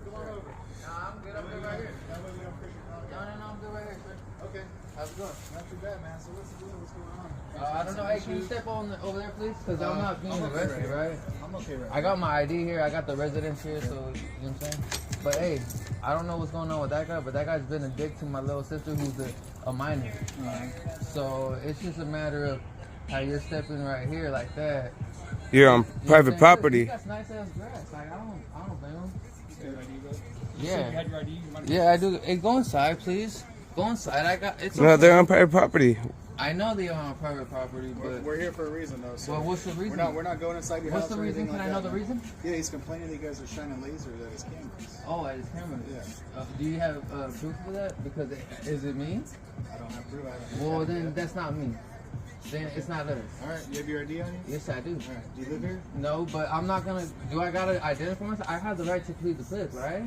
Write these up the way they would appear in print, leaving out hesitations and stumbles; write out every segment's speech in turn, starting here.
Come on over. Nah, I'm good. I'm good right here. That way we don't push your car. No, I'm good right here, sir. Okay. How's it going? Not too bad, man. So what's the deal? What's going on? I don't know. Hey, can you step over there, please? Because I'm not being arrested, right? I'm okay right I got my ID here. I got the residence here, so you know what I'm saying? But hey, I don't know what's going on with that guy, but that guy's been a dick to my little sister who's a minor. So it's just a matter of how you're stepping right here like that. You're on private property. He got nice ass grass. Like I don't blame him. Yeah. You had your ID? You might have Yeah, I do. Hey, go inside, please. Go inside. It's No, okay. they're on private property. I know they are on private property, but We're here for a reason, though. So well, what's the reason? We're not going inside your What's house. the or reason? anything Can like I know that, the reason? Yeah, he's complaining that you guys are shining lasers at his cameras. Oh, at his camera. Yeah. Do you have proof of that? Because is it me? I don't have proof. I haven't Well, looked at it then yet. that's not me. Then it's not us. All right. You have your ID on you? Yes, I do. All right. Do you live here? No, but I'm not gonna. Do I gotta identify myself? I have the right to plead the fifth, right?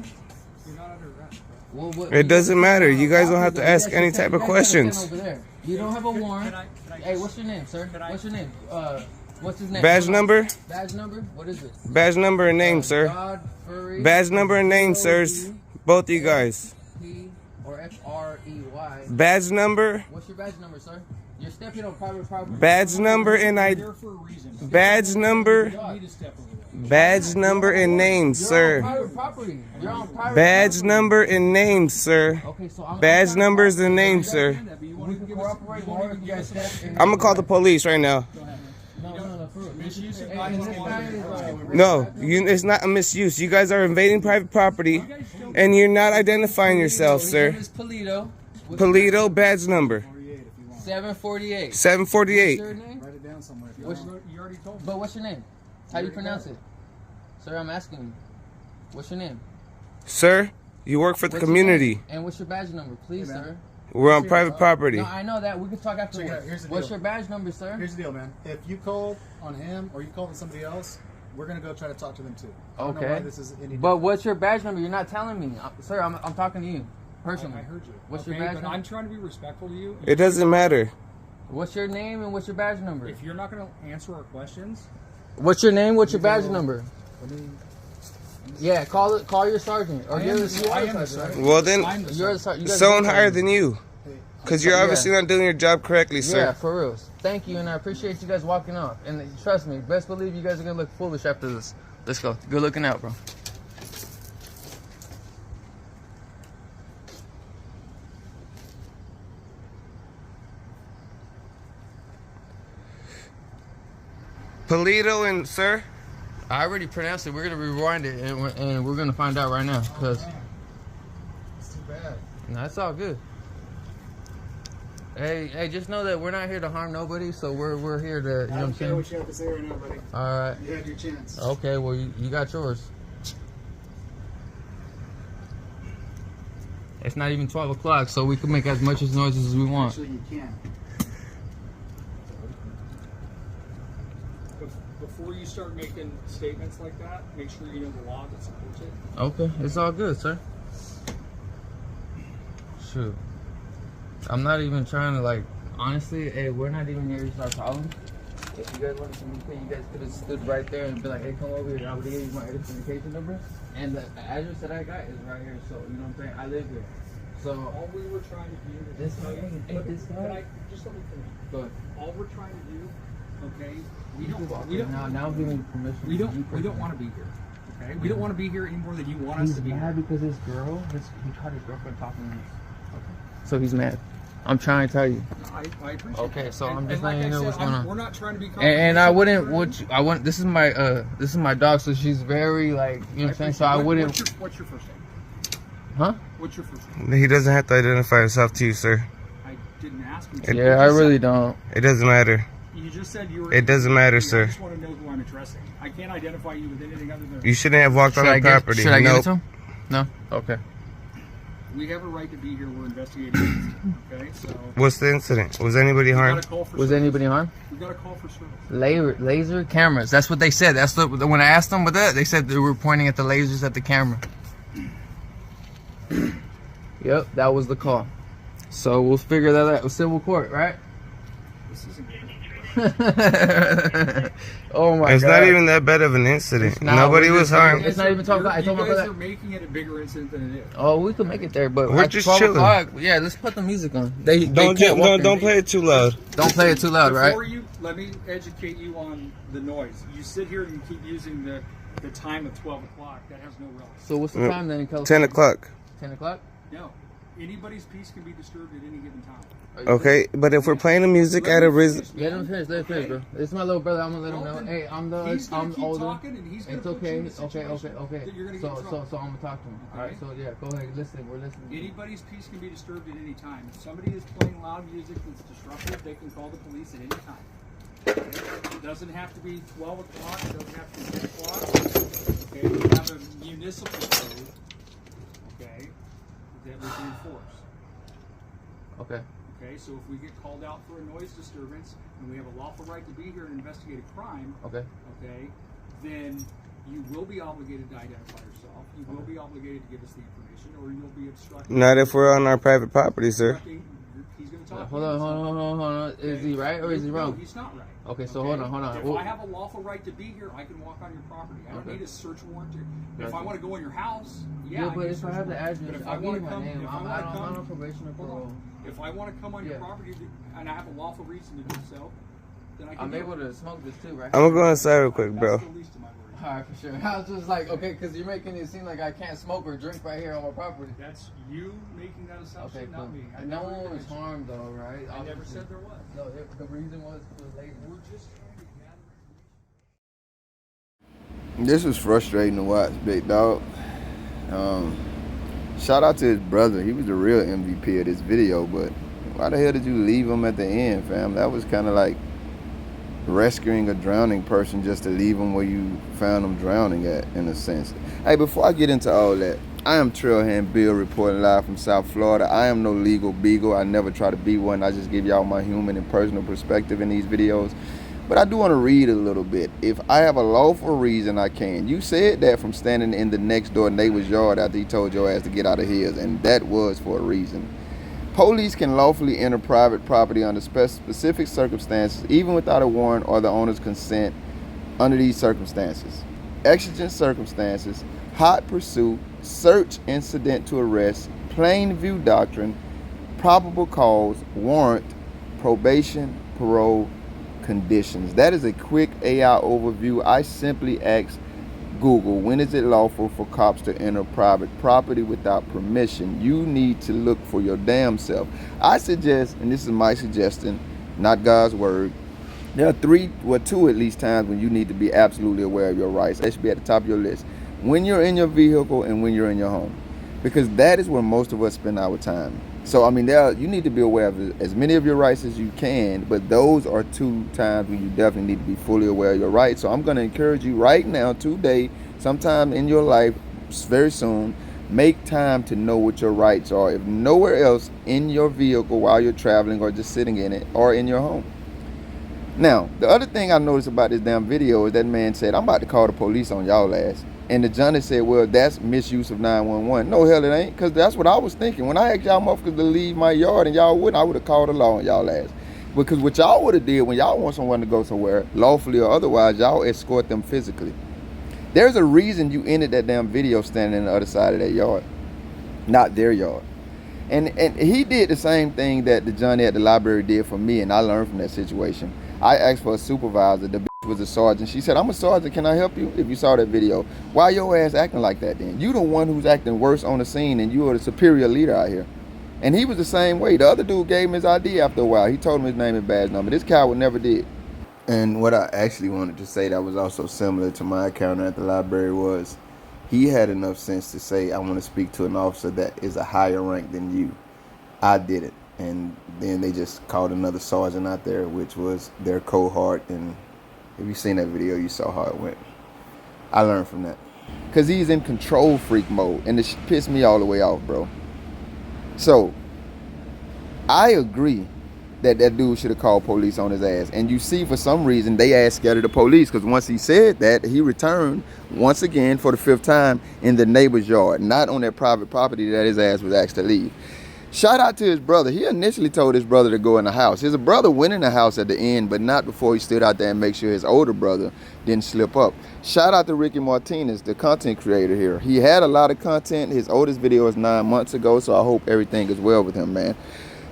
You're not under arrest, bro. Well, what, It doesn't matter. You guys don't have to ask any type of questions. Over there. You don't have a warrant. Can I Hey, what's your name, sir? What's your name? What's his name? Badge number? Badge number? What is it? Badge number and name, sir. Godfrey. Badge number and name, sirs. Both of you guys. P or F-R-E-Y. Badge number. What's your badge number, sir? You're stepping on private property. Badge number and You're I. here for a reason. Badge number. You don't need to step over there. Badge number and name, You're on sir. private property. You're on private Badge property. number and name, sir. Okay, so I'm Badge numbers and name, sir. We can cooperate more if you guys step in. I'm gonna call the police right now. No, for real. Misuse of Hey, and this guy 911. is, No, it's not a misuse. You guys are invading private property, and you're not identifying yourself, His sir. name is Polito. Polito, badge number 48 if you want. 748. What's 748. your name? Write it down somewhere if you What's- want. You already told me. But what's your name? How do you pronounce it? Sir, I'm asking you. What's your name? Sir, you work for the What's your community. name? And what's your badge number, please, Hey, man. sir? We're on private property. No, I know that. We can talk Check it out. afterwards. Here's the What's deal. your badge number, sir? Here's the deal, man. If you called on him or you called on somebody else, we're gonna go try to talk to them too. I don't know Okay. why this is any But different. what's your badge number? You're not telling me. Sir, I'm talking to you personally. I heard you. What's Okay, your badge but number? I'm trying to be respectful to you. It doesn't matter. What's your name and what's your badge number? If you're not going to answer our questions, What's your name? What's your badge number? Let me- Yeah, call your sergeant. Or I you're am the the- I am the sergeant. sergeant. Well, then, I'm the You're the sergeant. sergeant. You guys someone both are. higher than you. Hey, Because you're obviously not doing your job correctly, Yeah, sir. for real. Thank you, and I appreciate you guys walking off. And trust me, best believe you guys are gonna look foolish after this. Let's go. Good looking out, bro. Polito and sir. I already pronounced it. We're gonna rewind it, and we're gonna find out right now. Cause it's too bad. no, it's all good. Hey, just know that we're not here to harm nobody. So we're here to, you know I what don't I'm care saying? what you have to say right now, buddy. All right. You had your chance. Okay. Well, you got yours. It's not even 12 o'clock, so we can make as much as noises as we want. Actually, you can. Before you start making statements like that, make sure you know the law that supports it. Okay, it's all good, sir. Shoot. I'm not even trying to, like, honestly, hey, we're not even here to start problems. If you guys wanted to communicate, you guys could have stood right there and be like, hey, come over here. I would give you my identification number. And the address that I got is right here, so, you know what I'm saying? I live here. So, All we were trying to do is This guy? Hey, this guy? Can I just let me finish? go ahead. All we're trying to do, okay? We Now I'm giving you permission. we don't want to be here. Okay? We don't want to be here any more than you want us He's to be mad here. because his girl, he caught his girlfriend talking to me. Okay. So he's mad. I'm trying to tell you. I appreciate Okay, that. so I'm just like letting you I know said, what's going on. We're not trying to be And I wouldn't. confrontational. This is my dog. So she's very like, you know what I'm saying. So I wouldn't. What's your first name? Huh? What's your first name? He doesn't have to identify himself to you, sir. I didn't ask you. Yeah, I really don't. It doesn't matter. You just said you were. It doesn't matter, I sir. just want to know who I'm addressing. I can't identify you with anything other than. You shouldn't have walked on the property. Should I give it Nope. to him? No. Okay. We have a right to be here. We're investigating. Okay, so. What's the incident? Was anybody We got a harmed? call for Was service. anybody harmed? We got a call for service. Laser cameras. That's what they said. That's when I asked them with that, they said they were pointing at the lasers at the camera. Yep, that was the call. So we'll figure that out. Civil court, right? This isn't. Oh my It's god. not even that bad of an incident. It's not. Nobody We're was just- harmed. It's not even 12 o'clock. I told my You guys brother. are making it a bigger incident than it is. Oh, we could make it there, but We're at just 12 chilling. o'clock, yeah, let's put the music on. They Don't can't walk in. play it too loud. Don't play it too loud, right? Before you, let me educate you on the noise. You sit here and you keep using the time of 12 o'clock. That has no relevance. So what's the time then in 10 California? o'clock. 10 o'clock? No. Anybody's peace can be disturbed at any given time. Okay, but if we're playing the music at a reason, Let him finish, let him finish, bro. It's my little brother. I'm gonna let him Well, know. then Hey, he's gonna I'm keep older. talking and he's gonna It's put you okay, in a okay, situation okay. that you're gonna get in So trouble. I'm gonna talk to him. All right, Okay. so yeah, go ahead. Listen, we're listening. Anybody's peace can be disturbed at any time. If somebody is playing loud music that's disruptive, they can call the police at any time. Okay? It doesn't have to be 12 o'clock. It doesn't have to be 10 o'clock. Okay, we have a municipal code, okay, that we can enforce. Okay. Okay, so if we get called out for a noise disturbance and we have a lawful right to be here and investigate a crime, Okay. okay, then you will be obligated to identify yourself. You will be obligated to give us the information, or you'll be obstructing. not if we're on our private property, sir. He's going to talk. Hold on. Is he right or is he No, wrong? he's not right. Okay, so hold on. If Well- I have a lawful right to be here, I can walk on your property. I don't Okay. need a search warrant. If I Gotcha. want to go in your house, Yeah, I but need a if I search have the warrant. address, But if I I'll give want you to my come, name. if I I'm want to on come, probation or hold on. parole. If I want to come on your Yeah. property and I have a lawful reason to do so, then I can. I'm do able it. to smoke this too, right? I'm gonna go inside real quick, bro. That's the least of my worries. Alright, for sure. I was just like, okay, because you're making it seem like I can't smoke or drink right here on my property. That's you making that assumption, Okay, cool. not me. I No never one was mentioned- harmed though, right? I never said there was. No, the reason was for the lady. We're just trying to gather information. This was frustrating to watch, big dog. Shout out to his brother. He was the real MVP of this video, but why the hell did you leave him at the end, fam? That was kind of like rescuing a drowning person just to leave him where you found him drowning at, in a sense. Hey, before I get into all that, I am Trailhand Bill reporting live from South Florida. I am no legal beagle. I never try to be one. I just give y'all my human and personal perspective in these videos. But I do want to read a little bit. If I have a lawful reason, I can. You said that from standing in the next door neighbor's yard after he told your ass to get out of his, and that was for a reason. Police can lawfully enter private property under specific circumstances, even without a warrant or the owner's consent under these circumstances. Exigent circumstances, hot pursuit, search incident to arrest, plain view doctrine, probable cause, warrant, probation, parole, conditions. That is a quick AI overview. I simply asked Google, when is it lawful for cops to enter private property without permission? You need to look for your damn self. I suggest, and this is my suggestion, not God's word, there are two at least times when you need to be absolutely aware of your rights. That should be at the top of your list. When you're in your vehicle and when you're in your home. Because that is where most of us spend our time. So, I mean, you need to be aware of as many of your rights as you can, but those are two times when you definitely need to be fully aware of your rights. So I'm going to encourage you right now, today, sometime in your life, very soon, make time to know what your rights are. If nowhere else, in your vehicle while you're traveling or just sitting in it or in your home. Now, the other thing I noticed about this damn video is that man said, I'm about to call the police on y'all ass. And the Johnny said, well, that's misuse of 911. No, hell it ain't, because that's what I was thinking. When I asked y'all motherfuckers to leave my yard and y'all wouldn't, I would have called the law on y'all ass. Because what y'all would have did when y'all want someone to go somewhere, lawfully or otherwise, y'all escort them physically. There's a reason you ended that damn video standing on the other side of that yard, not their yard. And he did the same thing that the Johnny at the library did for me, and I learned from that situation. I asked for a supervisor. The bitch was a sergeant. She said, I'm a sergeant. Can I help you? If you saw that video. Why your ass acting like that then? You the one who's acting worse on the scene, and you are the superior leader out here. And he was the same way. The other dude gave him his ID after a while. He told him his name and badge number. This coward never did. And what I actually wanted to say that was also similar to my encounter at the library was he had enough sense to say, I want to speak to an officer that is a higher rank than you. I didn't. And then they just called another sergeant out there, which was their cohort. And if you seen that video, you saw how it went. I learned from that. Because he's in control freak mode. And it pissed me all the way off, bro. So, I agree that dude should have called police on his ass. And you see, for some reason, they ass scared of the police. Because once he said that, he returned once again for the 5th time in the neighbor's yard. Not on their private property that his ass was asked to leave. Shout out to his brother. He initially told his brother to go in the house. His brother went in the house at the end, but not before he stood out there and make sure his older brother didn't slip up. Shout out to Ricky Martinez, the content creator here. He had a lot of content. His oldest video was 9 months ago, so I hope everything is well with him, man.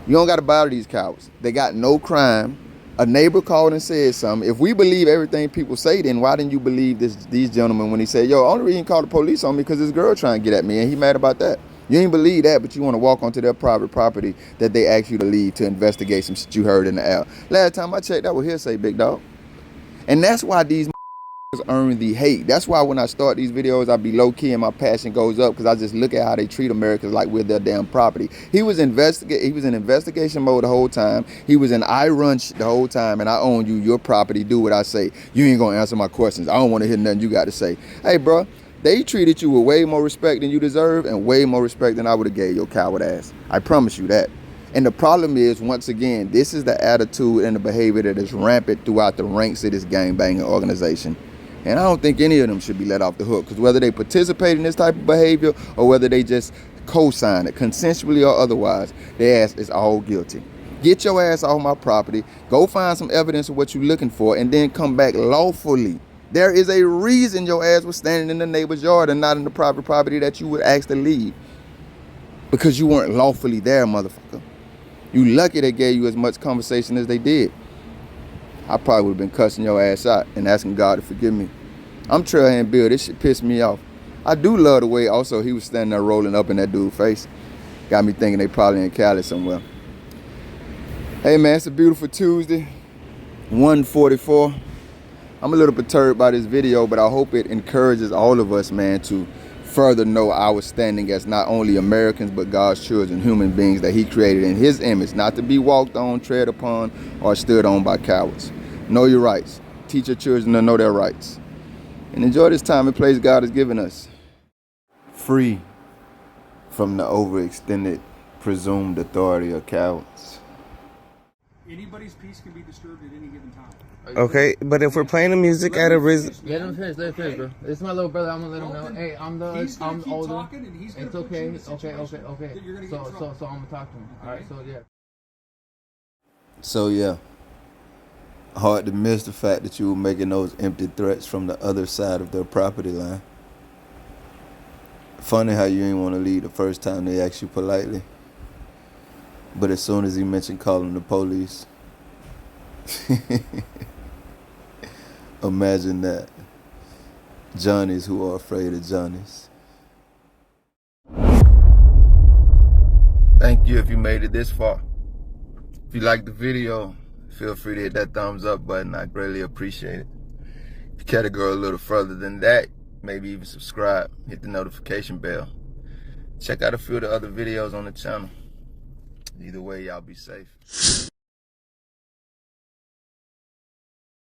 You don't got to bother these cowards. They got no crime. A neighbor called and said something. If we believe everything people say, then why didn't you believe these gentlemen when he said, yo, only reason he called the police on me because this girl trying to get at me, and he mad about that? You ain't believe that, but you want to walk onto their private property that they asked you to leave to investigate some shit you heard in the air. Last time I checked, that was hearsay, big dog. And that's why these earn the hate. That's why when I start these videos, I be low-key and my passion goes up because I just look at how they treat Americans like we're their damn property. He was in investigation mode the whole time. He was in I run the whole time, and I own you, your property, do what I say. You ain't gonna answer my questions. I don't want to hear nothing you got to say. Hey, bro. They treated you with way more respect than you deserve and way more respect than I would have gave your coward ass. I promise you that. And the problem is, once again, this is the attitude and the behavior that is rampant throughout the ranks of this gangbanging organization. And I don't think any of them should be let off the hook, because whether they participate in this type of behavior or whether they just co-sign it, consensually or otherwise, their ass is all guilty. Get your ass off my property, go find some evidence of what you're looking for, and then come back lawfully. There is a reason your ass was standing in the neighbor's yard and not in the private property that you would ask to leave. Because you weren't lawfully there, motherfucker. You lucky they gave you as much conversation as they did. I probably would have been cussing your ass out and asking God to forgive me. I'm Trailhand Bill. This shit pissed me off. I do love the way also he was standing there rolling up in that dude's face. Got me thinking they probably in Cali somewhere. Hey man, it's a beautiful Tuesday. 1:44. I'm a little perturbed by this video, but I hope it encourages all of us, man, to further know our standing as not only Americans, but God's children, human beings that he created in his image, not to be walked on, tread upon, or stood on by cowards. Know your rights. Teach your children to know their rights. And enjoy this time and place God has given us. Free from the overextended, presumed authority of cowards. Anybody's peace can be disturbed at any given time. Okay, but if we're playing the music at a reason, Let him finish, bro. This is my little brother. I'm gonna let him know. Hey, I'm older. Talking and he's It's gonna put you in okay. a situation that you're gonna get in trouble. So I'm gonna talk to him. All right. So yeah, hard to miss the fact that you were making those empty threats from the other side of their property line. Funny how you ain't want to leave the first time they asked you politely. But as soon as he mentioned calling the police, imagine that. Johnnies who are afraid of Johnnies. Thank you if you made it this far. If you liked the video, feel free to hit that thumbs up button. I greatly appreciate it. If you care to go a little further than that, maybe even subscribe, hit the notification bell. Check out a few of the other videos on the channel. Either way, y'all be safe.